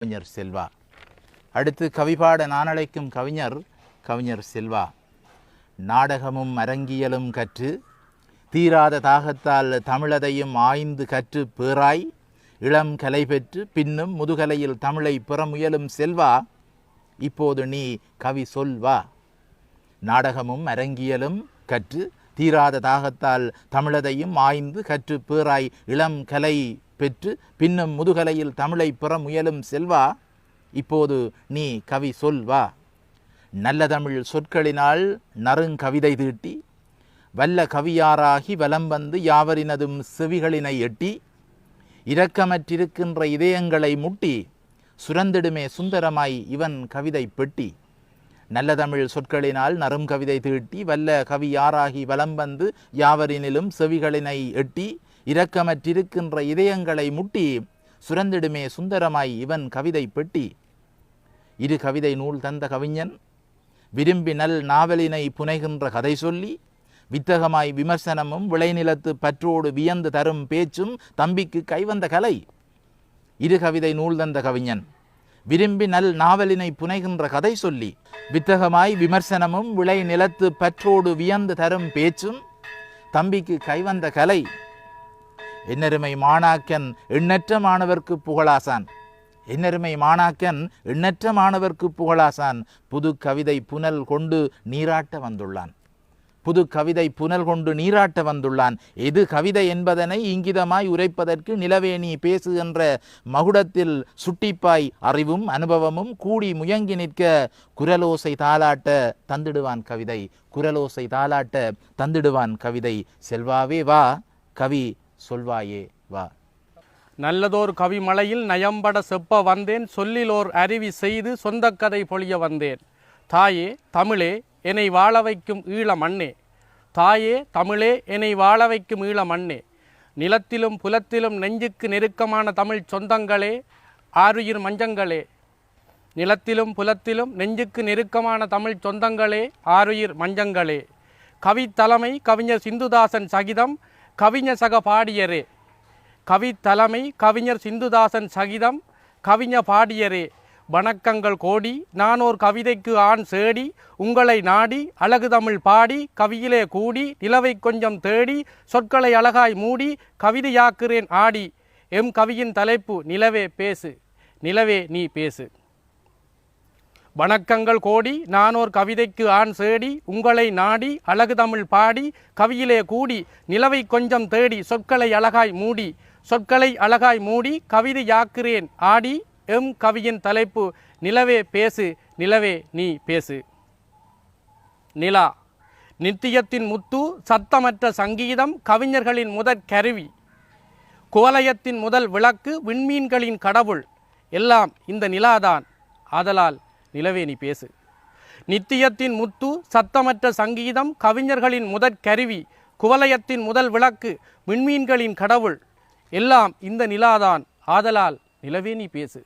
கவிஞர் செல்வா. அடுத்து கவிபாட நான் அழைக்கும் கவிஞர் செல்வா. நாடகமும் அரங்கியலும் கற்று தீராத தாகத்தால் தமிழதையும் ஆய்ந்து கற்று பேராய் இளம் கலை பெற்று பின்னும் முதுகலையில் தமிழை பெற முயலும் செல்வா, இப்போது நீ கவி சொல்வா. நாடகமும் அரங்கியலும் கற்று தீராத தாகத்தால் தமிழதையும் ஆய்ந்து கற்று பேராய் இளம் கலை பெற்று பின்னும் முதுகலையில் தமிழை பெற முயலும் செல்வா, இப்போது நீ கவி சொல்வா. நல்ல தமிழ் சொற்களினால் நறுங்கவிதை தீட்டி வல்ல கவியாராகி வலம் வந்து யாவரினதும் செவிகளினை எட்டி இரக்கமற்றிருக்கின்ற இதயங்களை முட்டி சுரந்திடுமே சுந்தரமாய் இவன் கவிதை பெட்டி. நல்ல தமிழ் சொற்களினால் நறும் கவிதை தீட்டி வல்ல கவியாராகி வலம் வந்து யாவரினிலும் செவிகளினை எட்டி இரக்கமற்றிருக்கின்ற இதயங்களை முட்டி சுரந்திடுமே சுந்தரமாய் இவன் கவிதை பெட்டி. இரு கவிதை நூல் தந்த கவிஞன் விரும்பி நல் நாவலினை புனைகின்ற கதை சொல்லி வித்தகமாய் விமர்சனமும் விளைநிலத்து பற்றோடு வியந்து தரும் பேச்சும் தம்பிக்கு கைவந்த கலை. இரு கவிதை நூல் தந்த கவிஞன் விரும்பி நல் நாவலினை புனைகின்ற கதை சொல்லி வித்தகமாய் விமர்சனமும் விளைநிலத்து பற்றோடு வியந்து தரும் பேச்சும் தம்பிக்கு கைவந்த கலை. என்னருமை மாணாக்கன் எண்ணற்ற மாணவர்க்கு புகழாசான். என்னருமை மாணாக்கன் எண்ணற்ற மாணவர்க்கு புகழாசான். புது கவிதை புனல் கொண்டு நீராட்ட வந்துள்ளான். புது கவிதை புனல் கொண்டு நீராட்ட வந்துள்ளான். எது கவிதை என்பதனை இங்கிதமாய் உரைப்பதற்கு நிலவே நீ பேசு என்ற மகுடத்தில் சுட்டிப்பாய் அறிவும் அனுபவமும் கூடி முயங்கி நிற்க குரலோசை தாலாட்ட தந்திடுவான் கவிதை. குரலோசை தாலாட்ட தந்திடுவான் கவிதை. செல்வாவே வா, கவி சொல்வாயே வா. நல்லதோர் கவிமலையில் நயம்பட செப்ப வந்தேன், சொல்லிலோர் அருவி செய்து சொந்த கதை பொழிய வந்தேன். தாயே தமிழே என்னை வாழ வைக்கும் ஈழ மண்ணே, தாயே தமிழே என்னை வாழ வைக்கும் ஈழ மண்ணே. நிலத்திலும் புலத்திலும் நெஞ்சுக்கு நெருக்கமான தமிழ் சொந்தங்களே, ஆருயிர் மஞ்சங்களே. நிலத்திலும் புலத்திலும் நெஞ்சுக்கு நெருக்கமான தமிழ் சொந்தங்களே, ஆருயிர் மஞ்சங்களே. கவித்தலைமை கவிஞர் சிந்துதாசன் சகிதம் கவிஞர் சக பாடியரே. கவித்தலைமை கவிஞர் சிந்துதாசன் சகிதம் கவிஞர் பாடியரே. வணக்கங்கள் கோடி, நான் ஓர் கவிதைக்கு ஆண் சேடி, உங்களை நாடி அழகு தமிழ் பாடி கவியிலே கூடி நிலவை கொஞ்சம் தேடி சொற்களை அழகாய் மூடி கவிதையாக்குறேன் ஆடி. எம் கவியின் தலைப்பு நிலவே பேசு, நிலவே நீ பேசு. வணக்கங்கள் கோடி, நான் ஓர் கவிதைக்கு ஆண் சேடி, உங்களை நாடி அழகு தமிழ் பாடி கவியிலே கூடி நிலவை கொஞ்சம் தேடி சொற்களை அழகாய் மூடி சொற்களை அழகாய் மூடி கவிதையாக்குறேன் ஆடி. எம் கவியின் தலைப்பு நிலவே பேசு, நிலவே நீ பேசு. நிலா நித்தியத்தின் முத்து, சத்தமற்ற சங்கீதம் கவிஞர்களின் முதற் கருவி, குவலயத்தின் முதல் விளக்கு, விண்மீன்களின் கடவுள் எல்லாம் இந்த நிலாதான். ஆதலால் நிலவே நீ பேசு. நித்தியத்தின் முத்து, சத்தமற்ற சங்கீதம் கவிஞர்களின் முதற் கருவி, குவலயத்தின் முதல் விளக்கு, விண்மீன்களின் கடவுள் எல்லாம் இந்த நிலாதான். ஆதலால் நிலவே நீ பேசு.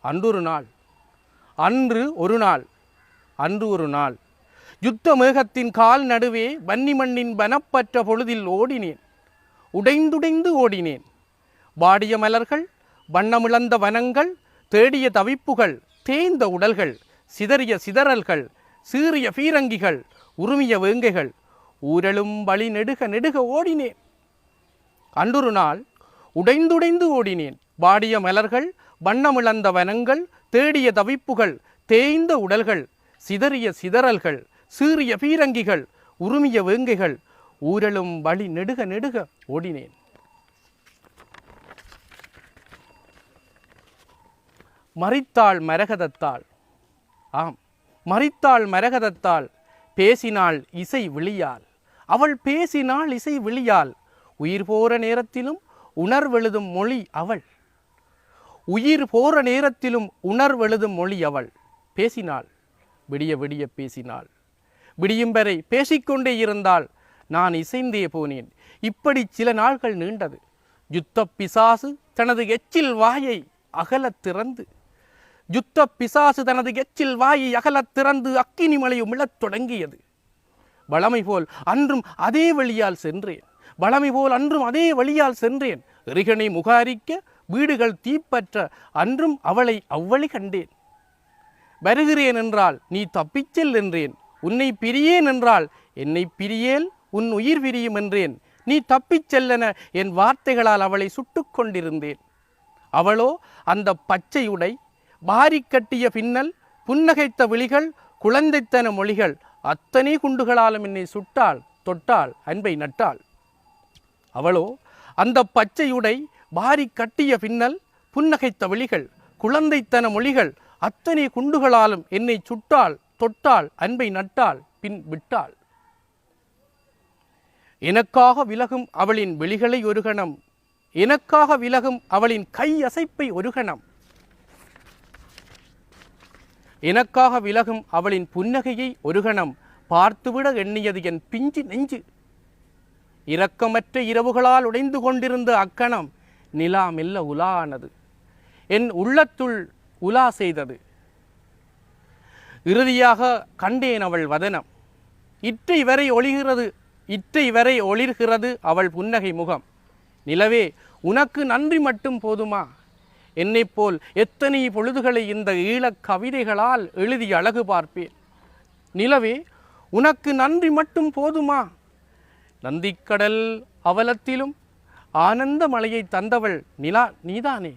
அன்றொரு நாள், அன்று ஒரு நாள், அன்று ஒரு நாள் யுத்த மேகத்தின் கால் நடுவே வன்னி மண்ணின் வனப்பற்ற பொழுதில் ஓடினேன், உடைந்துடைந்து ஓடினேன். வாடிய மலர்கள், வண்ணமிழந்த வனங்கள், தேடிய தவிப்புகள், தேய்ந்த உடல்கள், சிதறிய சிதறல்கள், சீறிய பீரங்கிகள், உருமிய வேங்கைகள், ஊரலும் வழி நெடுக நெடுக ஓடினேன். அன்றொரு நாள் உடைந்துடைந்து ஓடினேன். வாடிய மலர்கள், வண்ணமிழந்த வனங்கள், தேடிய தவிப்புகள், தேய்ந்த உடல்கள், சிதறிய சிதறல்கள், சீறிய பீரங்கிகள், உருமிய வேங்கைகள், ஊரலும் வழி நெடுக நெடுக ஓடினேன். மறித்தாள் மரகதத்தாள், ஆம் மறித்தாள் மரகதத்தாள், பேசினாள் இசை விழியால். அவள் பேசினாள் இசை விழியால், உயிர் போற நேரத்திலும் உணர்வெழுதும் மொழி அவள். உயிர் போற நேரத்திலும் உணர்வெழுதும் மொழி அவள். பேசினாள், விடிய விடிய பேசினாள், விடியும் வரை பேசிக்கொண்டே இருந்தாள். நான் இசைந்தே போனேன். இப்படி சில நாள்கள் நீண்டது. யுத்த பிசாசு தனது எச்சில் வாயை அகலத் திறந்து, யுத்த பிசாசு தனது எச்சில் வாயை அகலத் திறந்து அக்கினி மலையும் இழத் தொடங்கியது. வளமை போல் அன்றும் அதே வழியால் சென்றேன். வளமை போல் அன்றும் அதே வழியால் சென்றேன். எரிகனை முகாரிக்க வீடுகள் தீப்பற்ற அன்றும் அவளை அவ்வழி கண்டேன். வருகிறேன் என்றால் நீ தப்பிச்செல் என்றேன். உன்னை பிரியேன் என்றால் என்னை பிரியேல் உன் உயிர் பிரியும் என்றேன். நீ தப்பிச் செல்லென என் வார்த்தைகளால் அவளை சுட்டுக் கொண்டிருந்தேன். அவளோ அந்த பச்சை உடை, பாரி கட்டிய பின்னல், புன்னகைத்த விழிகள், குழந்தைத்தன மொழிகள் அத்தனை குண்டுகளாலும் என்னை சுட்டாள், தொட்டாள், அன்பை நட்டாள். அவளோ அந்த பச்சையுடை, பாரி கட்டிய பின்னல், புன்னகைத்த விழிகள், குழந்தைத்தன மொழிகள் அத்தனை குண்டுகளாலும் என்னை சுட்டாள், தொட்டாள், அன்பை நட்டாள், பின் விட்டாள். எனக்காக விலகும் அவளின் விழிகளை ஒரு கணம், எனக்காக விலகும் அவளின் கை அசைப்பை ஒரு கணம், எனக்காக விலகும் அவளின் புன்னகையை ஒரு கணம் பார்த்துவிட எண்ணியது என் பிஞ்சு நெஞ்சு. இரக்கமற்ற இரவுகளால் உடைந்து கொண்டிருந்த அக்கணம் நிலா மெல்ல உலானது, என் உள்ளத்துள் உலா செய்தது. இறுதியாக கண்டேன் அவள் வதனம். இற்றை வரை ஒளிர்கிறது அவள் புன்னகை முகம். நிலவே, உனக்கு நன்றி மட்டும் போதுமா? என்னைப் போல் எத்தனை பொழுதுகளை இந்த ஈழக் கவிதைகளால் எழுதி அழகு பார்ப்பேன். நிலவே, உனக்கு நன்றி மட்டும் போதுமா? நந்திக்கடல் அவலத்திலும் ஆனந்த மழையை தந்தவள் நிலா நீதானே.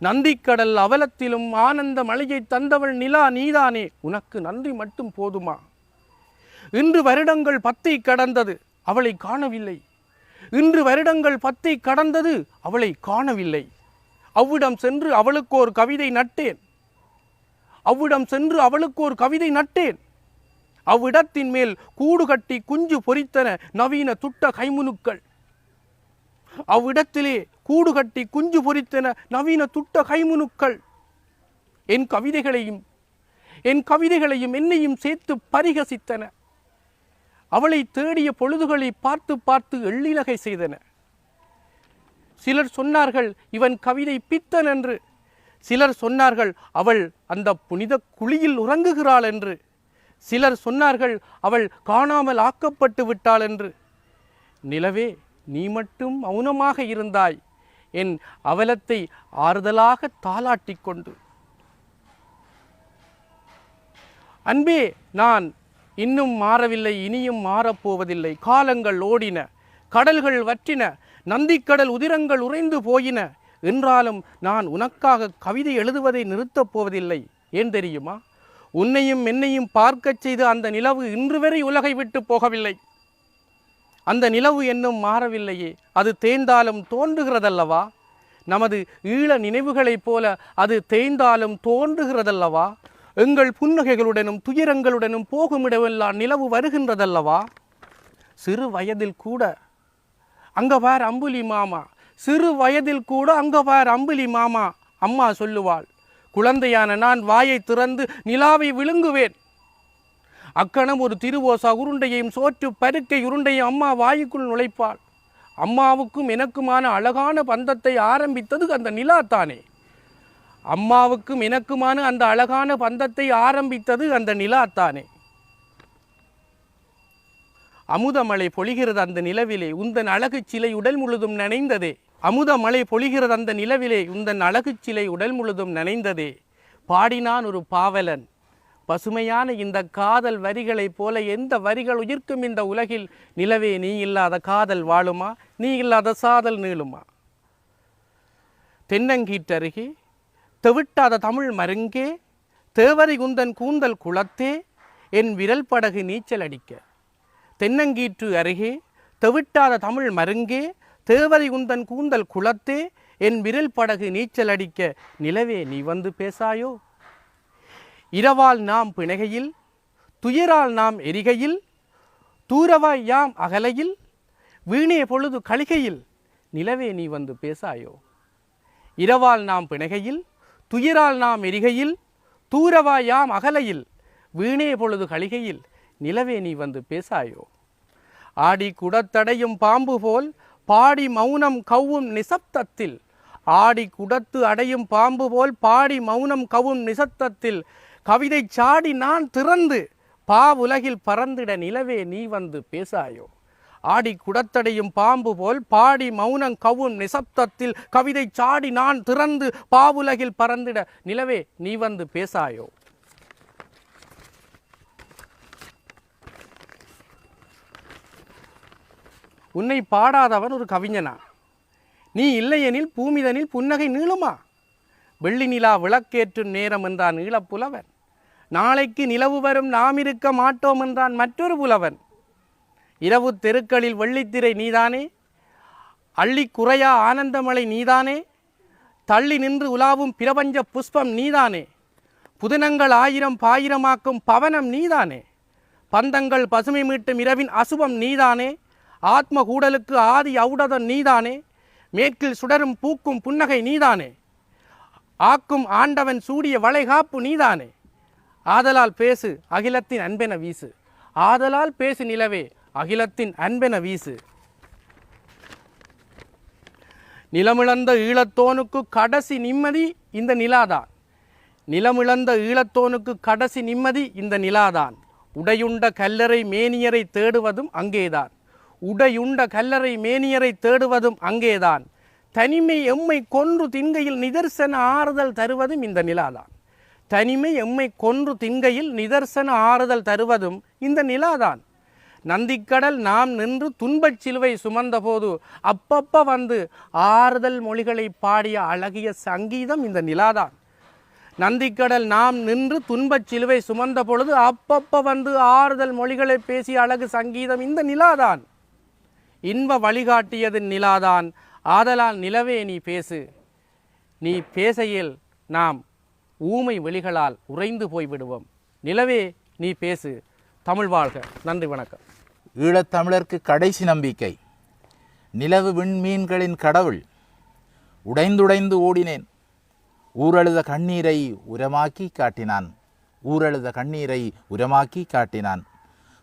நந்திக்கடல் அவலத்திலும் ஆனந்த மழையை தந்தவள் நிலா நீதானே. உனக்கு நன்றி மட்டும் போதுமா? இன்று வருடங்கள் 10 கடந்தது, அவளை காணவில்லை. இன்று வருடங்கள் 10 கடந்தது, அவளை காணவில்லை. அவ்விடம் சென்று அவளுக்கு ஒரு கவிதை நட்டேன். அவ்விடம் சென்று அவளுக்கு ஒரு கவிதை நட்டேன். அவ்விடத்தின் மேல் கூடு கட்டி குஞ்சு பொறித்தன நவீன துட்ட கைமுனுக்கள். அவ்விடத்திலே கூடு கட்டி குஞ்சு பொறித்தன நவீன துட்ட கைமுனுக்கள். என் கவிதைகளையும் என்னையும் சேர்த்து பரிகசித்தன. அவளை தேடிய பொழுதுகளை பார்த்து பார்த்து எள்ளிலகை செய்தன. சிலர் சொன்னார்கள் இவன் கவிதை பித்தன் என்று. சிலர் சொன்னார்கள் அவள் அந்த புனித குழியில் உறங்குகிறாள் என்று. சிலர் சொன்னார்கள் அவள் காணாமல் ஆக்கப்பட்டு விட்டாள் என்று. நிலவே, நீ மட்டும் மௌனமாக இருந்தாய், என் அவலத்தை ஆறுதலாக தாளாட்டிக் கொண்டு. அன்பே, நான் இன்னும் மாறவில்லை, இனியும் மாறப்போவதில்லை. காலங்கள் ஓடின, கடல்கள் வற்றின, நந்திக்கடல் உதிரங்கள் உறைந்து போயின. என்றாலும் நான் உனக்காக கவிதை எழுதுவதை நிறுத்தப் போவதில்லை. ஏன் தெரியுமா? உன்னையும் என்னையும் பார்க்கச் செய்து அந்த நிலவு இன்று வரை உலகை விட்டு போகவில்லை. அந்த நிலவு என்னும் மாறவில்லையே. அது தேய்ந்தாலும் தோன்றுகிறதல்லவா? நமது ஈழ நினைவுகளைப் போல அது தேய்ந்தாலும் தோன்றுகிறதல்லவா? எங்கள் புன்னகைகளுடனும் துயரங்களுடனும் போகுமிடமெல்லாம் நிலவு வருகின்றதல்லவா? சிறு வயதில் கூட அங்கபார் அம்புலி மாமா, சிறு வயதில் கூட அங்கபார் அம்புலி மாமா, அம்மா சொல்லுவாள். குழந்தையான நான் வாயை திறந்து நிலாவை விழுங்குவேன். அக்கணம் ஒரு திருவோசா உருண்டையையும் சோற்று பருக்கை உருண்டையும் அம்மா வாய்க்குள் நுழைப்பாள். அம்மாவுக்கும் எனக்குமான அழகான பந்தத்தை ஆரம்பித்தது அந்த நிலா தானே. அம்மாவுக்கும் எனக்குமான அந்த அழகான பந்தத்தை ஆரம்பித்தது அந்த நிலா தானே. அமுதமழை பொழிகிறது அந்த நிலவிலே, உந்தன் அழகு சிலை உடல் முழுதும் நனைந்ததே. அமுதமழை பொழிகிறது அந்த நிலவிலே, உந்தன் அழகு சிலை உடல் முழுதும் நனைந்ததே. பாடினான் ஒரு பாவலன். பசுமையான இந்த காதல் வரிகளைப் போல எந்த வரிகள் உயிர்க்கும் இந்த உலகில்? நிலவே, நீ இல்லாத காதல் வாழுமா? நீ இல்லாத சாதல் நீளுமா? தென்னங்கீற்றருகே தெவிட்டாத தமிழ் மருங்கே, தேவரை குந்தன் கூந்தல் குளத்தே, என் விரல் படகு நீச்சல் அடிக்க. தென்னங்கீற்று அருகே தெவிட்டாத தமிழ் மருங்கே, தேவரை குந்தன் கூந்தல் குளத்தே, என் விரல் படகு நீச்சல் அடிக்க. நிலவே, நீ வந்து பேசாயோ? இரவால் நாம் பிணைகையில், துயரால் நாம் எரிகையில், தூரவாய் யாம் அகலையில், வீணே பொழுது கழிகையில். நிலவே, நீ வந்து பேசாயோ? இரவால் நாம் பிணைகையில், துயரால் நாம் எரிகையில், தூரவாய் யாம் அகலையில், வீணே பொழுது கழிகையில். நிலவே, நீ வந்து பேசாயோ? ஆடி குடத்தடையும் பாம்பு போல் பாடி மௌனம் கவ்வும் நிசப்தத்தில், ஆடி குடத்து அடையும் பாம்பு போல் பாடி மௌனம் கவ்வும் நிசப்தத்தில், கவிதை சாடி நான் திறந்து பாவுலகில் பறந்திட. நிலவே, நீ வந்து பேசாயோ? ஆடி குடத்தடையும் பாம்பு போல் பாடி மௌனம் கவும் நிசப்தத்தில் கவிதை சாடி நான் திறந்து பாவுலகில் பறந்திட நிலவே நீ வந்து பேசாயோ. உன்னை பாடாதவன் ஒரு கவிஞனா? நீ இல்லையெனில் பூமிதனில் புன்னகை நீளுமா? வெள்ளி நிலா விளக்கேற்றும் நேரம் என்றான் ஈழப்புலவன். நாளைக்கு நிலவு வரும் நாம் இருக்க மாட்டோம் என்றான் மற்றொரு புலவன். இரவு தெருக்களில் வெள்ளித்திரை நீதானே, அள்ளி குறையா ஆனந்தமலை நீதானே, தள்ளி நின்று உலாவும் பிரபஞ்ச புஷ்பம் நீதானே, புதினங்கள் ஆயிரம் பாயிரமாக்கும் பவனம் நீதானே, பந்தங்கள் பசுமை மீட்டும் இரவின் அசுபம் நீதானே, ஆத்ம கூடலுக்கு ஆதி ஔடதம் நீதானே, மேற்கில் சுடரும் பூக்கும் புன்னகை நீதானே, ஆக்கும் ஆண்டவன் சூடிய வளைகாப்பு நீதானே. ஆதலால் பேசு அகிலத்தின் அன்பென வீசு, ஆதலால் பேசு நிலவே அகிலத்தின் அன்பென வீசு. நிலமிழந்த ஈழத்தோனுக்கு கடைசி நிம்மதி இந்த நிலாதான். நிலமிழந்த ஈழத்தோனுக்கு கடைசி நிம்மதி இந்த நிலாதான். உடையுண்ட கல்லறை மேனியரை தேடுவதும் அங்கேதான். உடையுண்ட கல்லறை மேனியரை தேடுவதும் அங்கேதான். தனிமை எம்மை கொன்று தின்கையில் நிதர்சன ஆறுதல் தருவதும் இந்த நிலாதான். தனிமை எம்மை கொன்று தின்கையில் நிதர்சன ஆறுதல் தருவதும் இந்த நிலாதான். நந்திக்கடல் நாம் நின்று துன்பச் சிலுவை சுமந்தபோது அப்பப்ப வந்து ஆறுதல் மொழிகளை பாடிய அழகிய சங்கீதம் இந்த நிலாதான். நந்திக்கடல் நாம் நின்று துன்பச் சிலுவை சுமந்த பொழுது அப்பப்ப வந்து ஆறுதல் மொழிகளை பேசிய அழகு சங்கீதம் இந்த நிலாதான். இன்ப வழிகாட்டியது நிலாதான். ஆதலால் நிலவே நீ பேசு. நீ பேசையில் நாம் ஊமை வெளிகளால் உறைந்து போய்விடுவோம். நிலவே நீ பேசு. தமிழ் வாழ்க. நன்றி, வணக்கம். ஈழத்தமிழருக்கு கடைசி நம்பிக்கை. நிலவு விண்மீன்களின் கடவுள். உடைந்துடைந்து ஓடினேன். ஊரழுத கண்ணீரை உரமாக்கி காட்டினான். ஊரழுத கண்ணீரை உரமாக்கி காட்டினான்.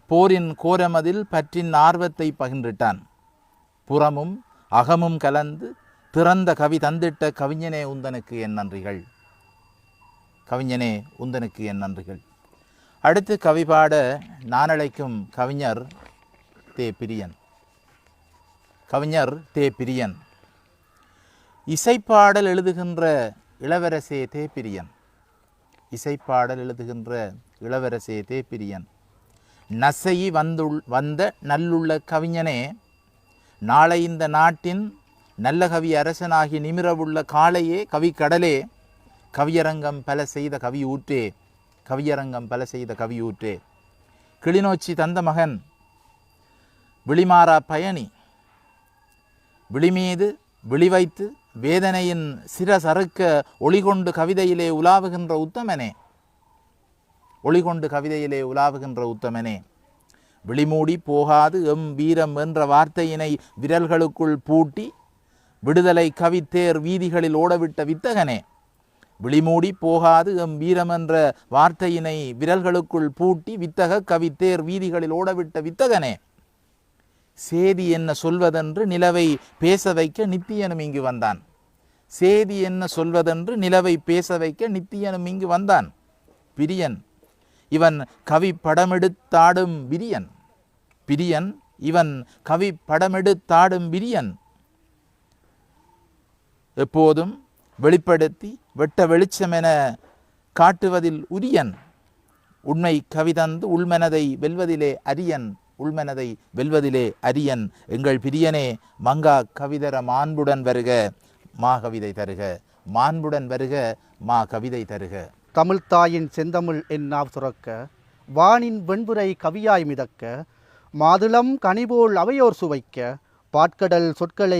போரின் கோரமதில் பற்றின் ஆர்வத்தை பகிர்ந்திட்டான். புறமும் அகமும் கலந்து திறந்த கவி தந்திட்ட கவிஞனே உந்தனுக்கு என் நன்றிகள். கவிஞனே உந்தனுக்கு என் நன்றிகள். அடுத்து கவி பாட நான் அழைக்கும் கவிஞர் தே. பிரியன். கவிஞர் தே. பிரியன். இசைப்பாடல் எழுதுகின்ற இளவரசே தே. பிரியன். இசைப்பாடல் எழுதுகின்ற இளவரசே தே. பிரியன். நசையி வந்த நல்லுள்ள கவிஞனே, நாளை இந்த நாட்டின் நல்ல கவி அரசனாகி நிமிரவுள்ள காளையே, கவி கடலே, கவியரங்கம் பல செய்த கவி ஊற்றே, கவியரங்கம் பல செய்த கவி ஊற்றே. கிளிநொச்சி தந்த மகன், விழிமாறா பயணி, விழிமீது விழிவைத்து வேதனையின் சிரசறுக்க ஒளிகொண்டு கவிதையிலே உலாவுகின்ற உத்தமனே, ஒளிகொண்டு கவிதையிலே உலாவுகின்ற உத்தமனே. விழிமூடி போகாது எம் வீரம் என்ற வார்த்தையினை விரல்களுக்குள் பூட்டி விடுதலை கவித்தேர் வீதிகளில் ஓடவிட்ட வித்தகனே. விழிமூடி போகாது எம் வீரம் என்ற வார்த்தையினை விரல்களுக்குள் பூட்டி வித்தக கவித்தேர் வீதிகளில் ஓடவிட்ட வித்தகனே. சேதி என்ன சொல்வதென்று நிலவை பேச வைக்க நித்தியனும் இங்கு வந்தான். சேதி என்ன சொல்வதென்று நிலவை பேச வைக்க நித்தியனும் இங்கு வந்தான். பிரியன் இவன் கவி படமெடுத்தாடும் விரியன். பிரியன் இவன் கவி படமெடுத்தாடும் விரியன். எப்போதும் வெளிப்படுத்தி வெட்ட வெளிச்சமென காட்டுவதில் உரியன். உண்மை கவிதந்து உள்மனதை வெல்வதிலே அரியன். உள்மனதை வெல்வதிலே அரியன். எங்கள் பிரியனே, மங்கா கவிதர மாண்புடன் வருக, மா கவிதை தருக. மாண்புடன் வருக, மா கவிதை தருக. தமிழ்த்தாயின் செந்தமிழ் என் நாவ் சுரக்க, வானின் வெண்புரை கவியாய் மிதக்க, மாதுளம் கனிபோல் அவையோர் சுவைக்க, பாட்கடல் சொற்களை